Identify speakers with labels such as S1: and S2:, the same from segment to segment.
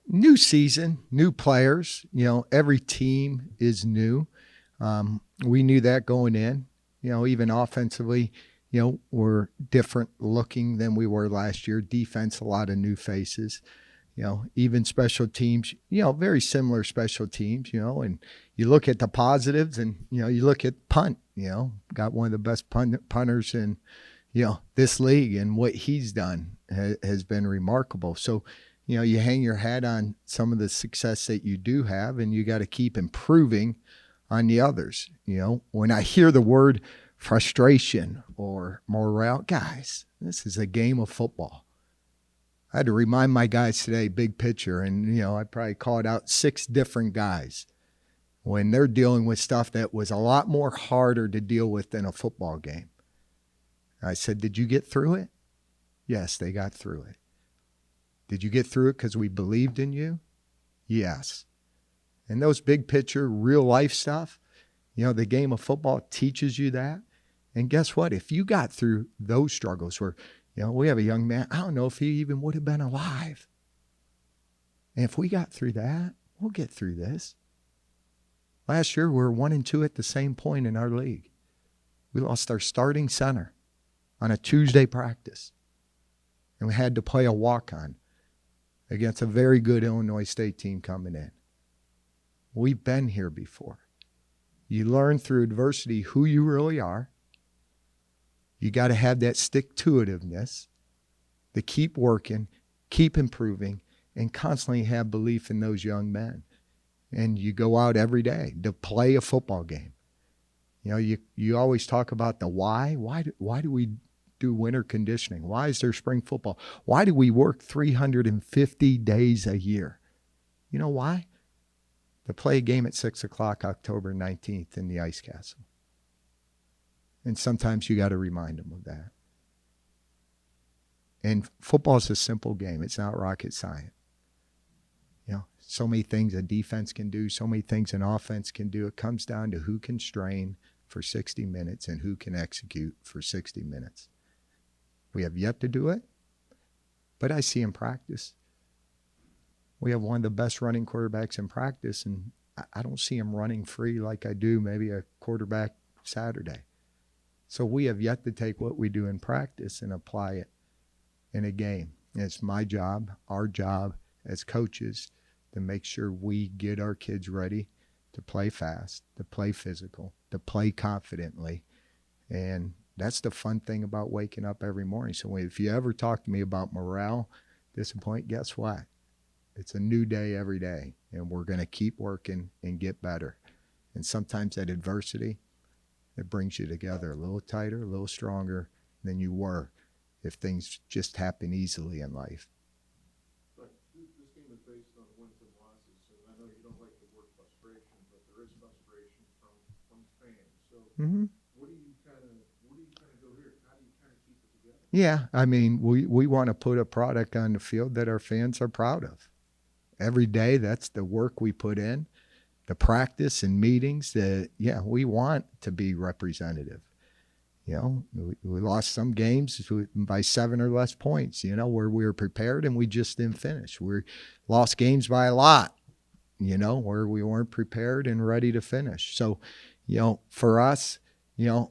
S1: New season, new players. Every team is new. We knew that going in. Even offensively, we're different looking than we were last year. Defense, a lot of new faces. Even special teams, very similar special teams, and you look at the positives and, you look at punt, got one of the best punters in, this league, and what he's done has been remarkable. So, you hang your hat on some of the success that you do have, and you got to keep improving on the others. When I hear the word frustration or morale, guys, this is a game of football. I had to remind my guys today, big picture, and, I probably called out 6 different guys when they're dealing with stuff that was a lot more harder to deal with than a football game. I said, did you get through it? Yes, they got through it. Did you get through it because we believed in you? Yes. And those big picture, real life stuff, the game of football teaches you that. And guess what? If you got through those struggles where, we have a young man, I don't know if he even would have been alive. And if we got through that, we'll get through this. Last year, we were 1-2 at the same point in our league. We lost our starting center on a Tuesday practice. And we had to play a walk-on against a very good Illinois State team coming in. We've been here before. You learn through adversity who you really are. You got to have that stick-to-itiveness to keep working, keep improving, and constantly have belief in those young men. And you go out every day to play a football game. You always talk about the why. Why do we do winter conditioning? Why is there spring football? Why do we work 350 days a year? You know why? To play a game at 6 o'clock October 19th in the Ice Castle. And sometimes you got to remind them of that. And football is a simple game. It's not rocket science. So many things a defense can do, so many things an offense can do. It comes down to who can strain for 60 minutes and who can execute for 60 minutes. We have yet to do it, but I see in practice. We have one of the best running quarterbacks in practice, and I don't see him running free like I do maybe a quarterback Saturday. So we have yet to take what we do in practice and apply it in a game. And it's my job, our job as coaches, to make sure we get our kids ready to play fast, to play physical, to play confidently. And that's the fun thing about waking up every morning. So if you ever talk to me about morale, disappointment, guess what? It's a new day every day, and we're going to keep working and get better. And sometimes that adversity, it brings you together a little tighter, a little stronger than you were if things just happen easily in life.
S2: But this game is based on wins and losses, and I know you don't like the word frustration, but there is frustration from fans. So what do you kind of go here? How do you kind of keep it together?
S1: Yeah, I mean, we want to put a product on the field that our fans are proud of. Every day, that's the work we put in, the practice and meetings that, we want to be representative. We lost some games by 7 or less points, where we were prepared and we just didn't finish. We lost games by a lot, where we weren't prepared and ready to finish. So, for us,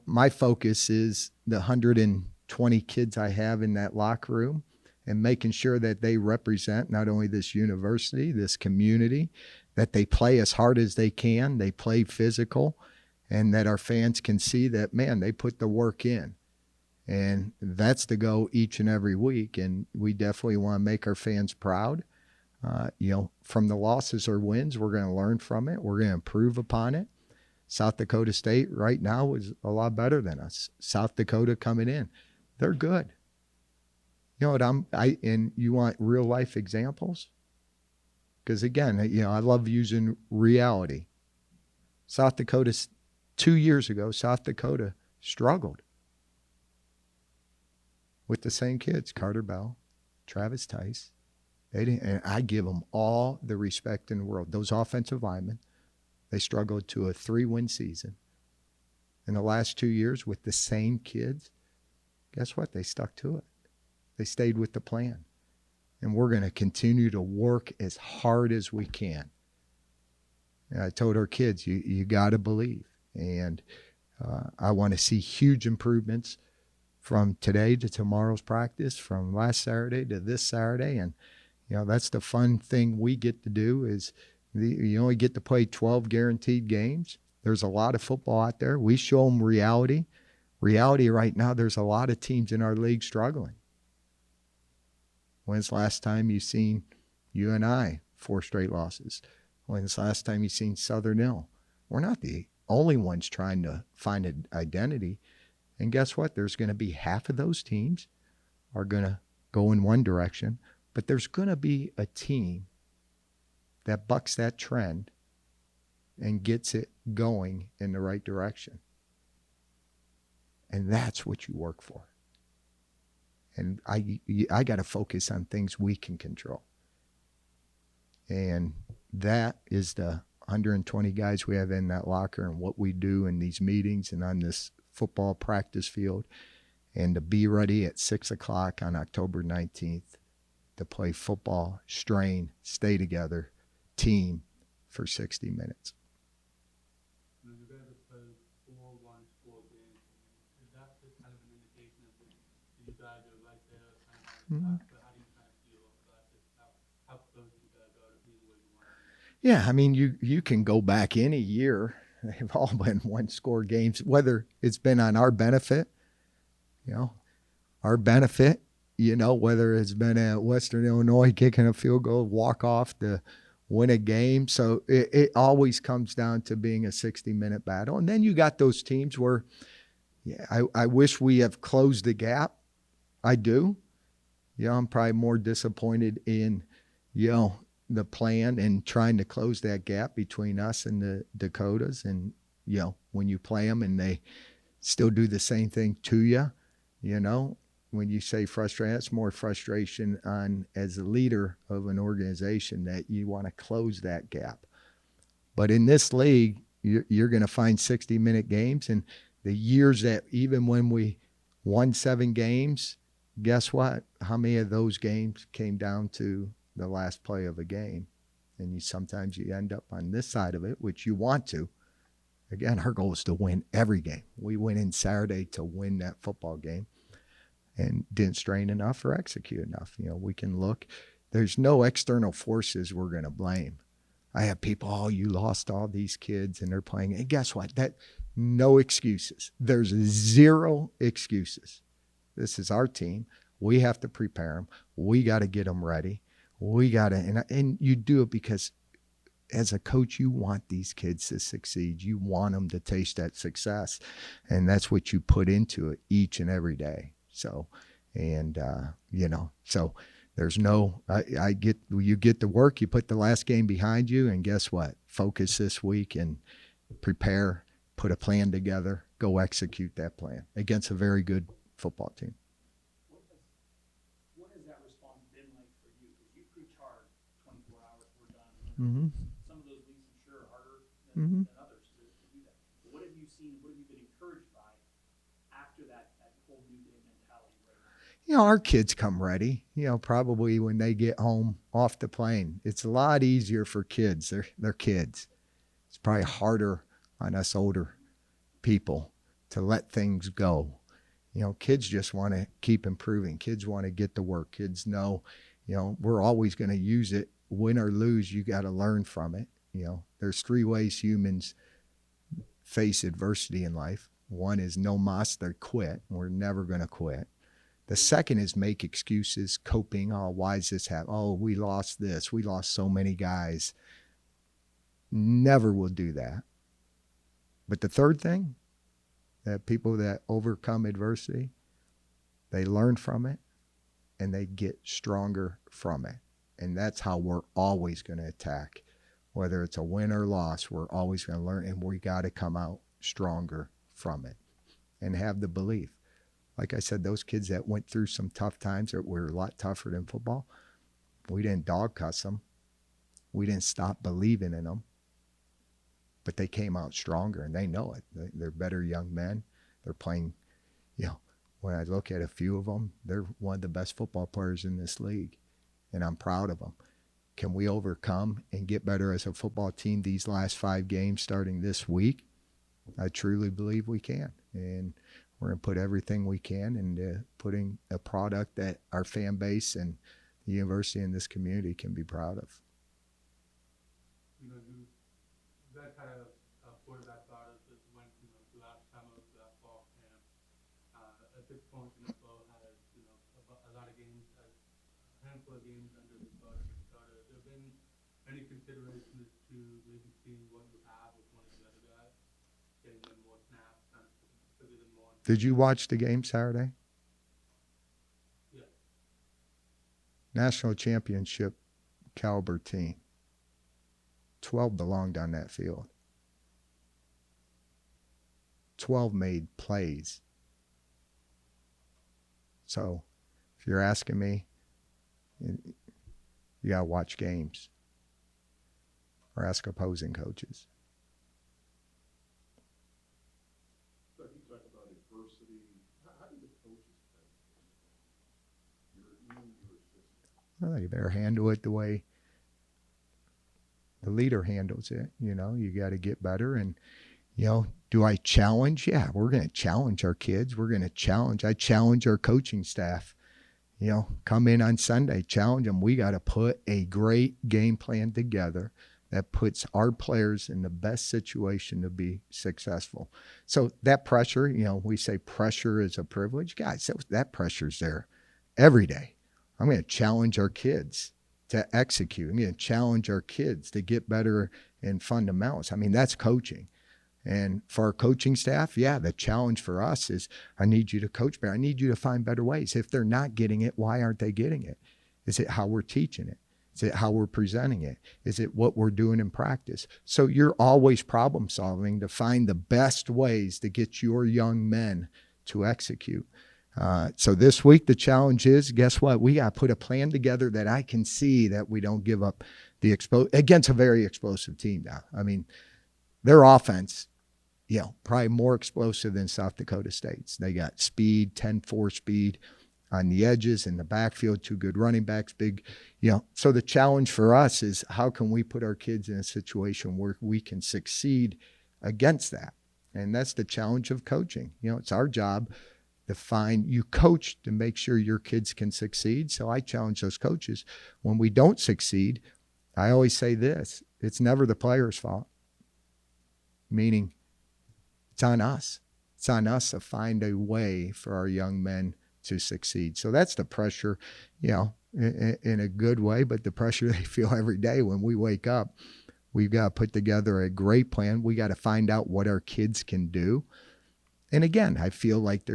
S1: my focus is the 120 kids I have in that locker room and making sure that they represent not only this university, this community, that they play as hard as they can, they play physical, and that our fans can see that, man, they put the work in. And that's the goal each and every week. And we definitely want to make our fans proud. From the losses or wins, we're going to learn from it. We're going to improve upon it. South Dakota State right now is a lot better than us. South Dakota coming in, they're good. And you want real life examples? Because again, I love using reality. South Dakota, 2 years ago, South Dakota struggled with the same kids, Carter Bell, Travis Tice. And I give them all the respect in the world. Those offensive linemen, they struggled to a 3-win season. In the last 2 years with the same kids, guess what? They stuck to it. They stayed with the plan. and we're going to continue to work as hard as we can. And I told our kids, you got to believe. And I want to see huge improvements from today to tomorrow's practice, from last Saturday to this Saturday. And, that's the fun thing we get to do is you only get to play 12 guaranteed games. There's a lot of football out there. We show them reality. Reality right now, there's a lot of teams in our league struggling. When's the last time you've seen UNI 4 straight losses? When's the last time you've seen Southern Hill? We're not the only ones trying to find an identity. And guess what? There's going to be half of those teams are going to go in one direction, but there's going to be a team that bucks that trend and gets it going in the right direction. And that's what you work for. And I got to focus on things we can control. And that is the 120 guys we have in that locker and what we do in these meetings and on this football practice field. And to be ready at 6 o'clock on October 19th to play football, strain, stay together, team for 60 minutes.
S3: You guys have played 4 one-score games. Is that kind of an indication of what you guys are right there? Kind of how do you kind of feel about this? How close you guys are to being where you want to be?
S1: Yeah, I mean, you can go back in a year. They've all been one-score games, whether it's been on our benefit, whether it's been at Western Illinois kicking a field goal, walk-off to win a game. So it always comes down to being a 60-minute battle. And then you got those teams where, I wish we have closed the gap. I do. I'm probably more disappointed in, the plan and trying to close that gap between us and the Dakotas. And, when you play them and they still do the same thing to you, when you say frustrated, it's more frustration on as a leader of an organization that you want to close that gap. But in this league, you're going to find 60-minute games. And the years that even when we won 7 games, guess what? How many of those games came down to the last play of a game? And sometimes you end up on this side of it, which you want to. Again, our goal is to win every game. We went in Saturday to win that football game and didn't strain enough or execute enough. We can look. There's no external forces we're going to blame. I have people, you lost all these kids and they're playing. And guess what? No excuses. There's 0 excuses. This is our team. We have to prepare them. We got to get them ready. We got to, and you do it because as a coach, you want these kids to succeed. You want them to taste that success. And that's what you put into it each and every day. So, and, so there's you get to work, you put the last game behind you, and guess what? Focus this week and prepare, put a plan together, go execute that plan against a very good football team.
S4: What has that response been like for you? Because you preach hard, 24 hours, we're done.
S1: Mm-hmm.
S4: Some of those leagues, I'm sure, are harder than others to do that. What have you seen? What have you been encouraged by after that whole new day mentality right now?
S1: Our kids come ready. Probably when they get home off the plane, it's a lot easier for kids. They're kids. It's probably harder on us older people to let things go. Kids just want to keep improving. Kids want to get to work. Kids know, we're always going to use it. Win or lose, you got to learn from it. There's 3 ways humans face adversity in life. One is no mas, they quit. We're never going to quit. The second is make excuses, coping. Oh, why is this happen? Oh, we lost this. We lost so many guys. Never will do that. But the third thing, that people that overcome adversity, they learn from it and they get stronger from it. And that's how we're always going to attack. Whether it's a win or loss, we're always going to learn, and we got to come out stronger from it and have the belief. Like I said, those kids that went through some tough times that were a lot tougher than football, we didn't dog cuss them. We didn't stop believing in them. But they came out stronger, and they know it. They're better young men. They're playing, when I look at a few of them, they're one of the best football players in this league. and I'm proud of them. Can we overcome and get better as a football team these last 5 games starting this week? I truly believe we can. And we're going to put everything we can into putting a product that our fan base and the university and this community can be proud of.
S3: You know, you guys had a quarterback starter that went, you know, the last summer, last fall camp. At this point, you know, Bo had, you know, a lot of games, a handful of games under the starter. Has there been any consideration to maybe seeing what you have with one of the other guys, getting them more snaps, kind of figure them more?
S1: Did you watch the game Saturday?
S3: Yeah.
S1: National championship caliber team. 12 belonged on that field. 12 made plays. So if you're asking me, you got to watch games or ask opposing coaches.
S2: So you talk about adversity. How do the coaches play? Your assistant.
S1: Well, you better handle it the way the leader handles it. You know, you got to get better. And, you know, do I challenge? Yeah, we're going to challenge our kids. I challenge our coaching staff. You know, come in on Sunday, challenge them. We got to put a great game plan together that puts our players in the best situation to be successful. So that pressure, you know, we say pressure is a privilege. Guys, that pressure's there every day. I'm going to challenge our kids to execute. I'm going to challenge our kids to get better in fundamentals. I mean, that's coaching. And for our coaching staff, yeah, the challenge for us is I need you to coach better. I need you to find better ways. If they're not getting it, why aren't they getting it? Is it how we're teaching it? Is it how we're presenting it? Is it what we're doing in practice? So you're always problem solving to find the best ways to get your young men to execute. So this week, the challenge is, guess what? We got to put a plan together that I can see that we don't give up against a very explosive team now. I mean, their offense, you know, probably more explosive than South Dakota State's. They got speed, 10-4 speed on the edges, in the backfield, 2 good running backs, big, you know. So the challenge for us is how can we put our kids in a situation where we can succeed against that? And that's the challenge of coaching. You know, it's our job you coach to make sure your kids can succeed. So I challenge those coaches. When we don't succeed, I always say this, it's never the player's fault. Meaning it's on us. It's on us to find a way for our young men to succeed. So that's the pressure, you know, in a good way, but the pressure they feel every day when we wake up. We've got to put together a great plan. We got to find out what our kids can do. And again, I feel like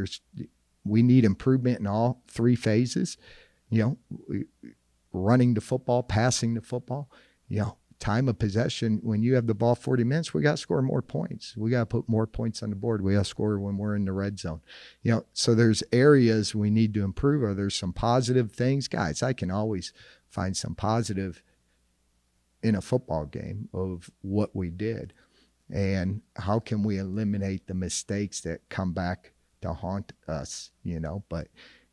S1: we need improvement in all 3 phases, you know, running the football, passing the football, you know, time of possession. When you have the ball 40 minutes, we got to score more points. We got to put more points on the board. We got to score when we're in the red zone, you know, so there's areas we need to improve. Or there's some positive things. Guys, I can always find some positive in a football game of what we did. And how can we eliminate the mistakes that come back to haunt us, you know? But,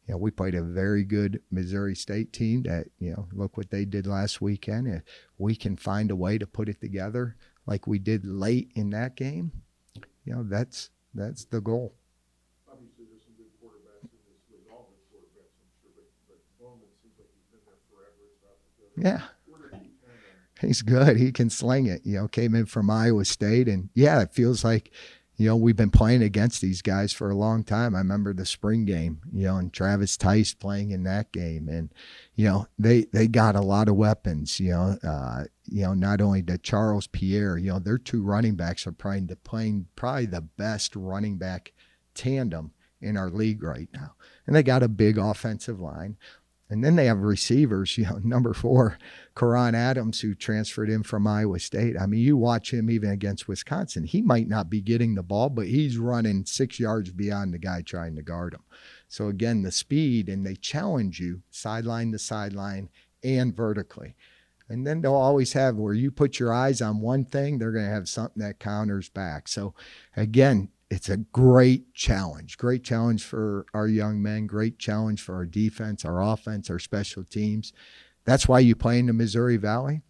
S1: you know, we played a very good Missouri State team that, you know, look what they did last weekend. If we can find a way to put it together like we did late in that game, you know, that's the goal.
S2: Obviously, there's some good quarterbacks in this league, all good quarterbacks, I'm sure, but Bowman seems like he's been there forever at South Dakota.
S1: Yeah.
S2: Where did he kind of
S1: He's good. He can sling it. You know, came in from Iowa State. And, yeah, it feels like, you know, we've been playing against these guys for a long time. I remember the spring game, you know, and Travis Tice playing in that game. And, you know, they got a lot of weapons, you know, not only the Charles Pierre, you know, their 2 running backs are probably the best running back tandem in our league right now. And they got a big offensive line. And then they have receivers, you know, number 4, Karan Adams, who transferred in from Iowa State. I mean, you watch him even against Wisconsin. He might not be getting the ball, but he's running 6 yards beyond the guy trying to guard him. So, again, the speed, and they challenge you sideline to sideline and vertically. And then they'll always have where you put your eyes on one thing, they're going to have something that counters back. So, again, it's a great challenge for our young men, great challenge for our defense, our offense, our special teams That's why you play in the Missouri Valley.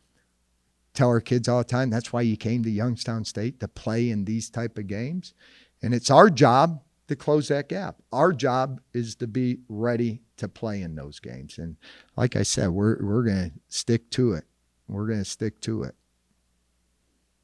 S1: Tell our kids all the time, that's why you came to Youngstown State, to play in these type of games. And it's our job to close that gap. Our job is to be ready to play in those games. And like I said, we're going to stick to it. We're going to stick to it.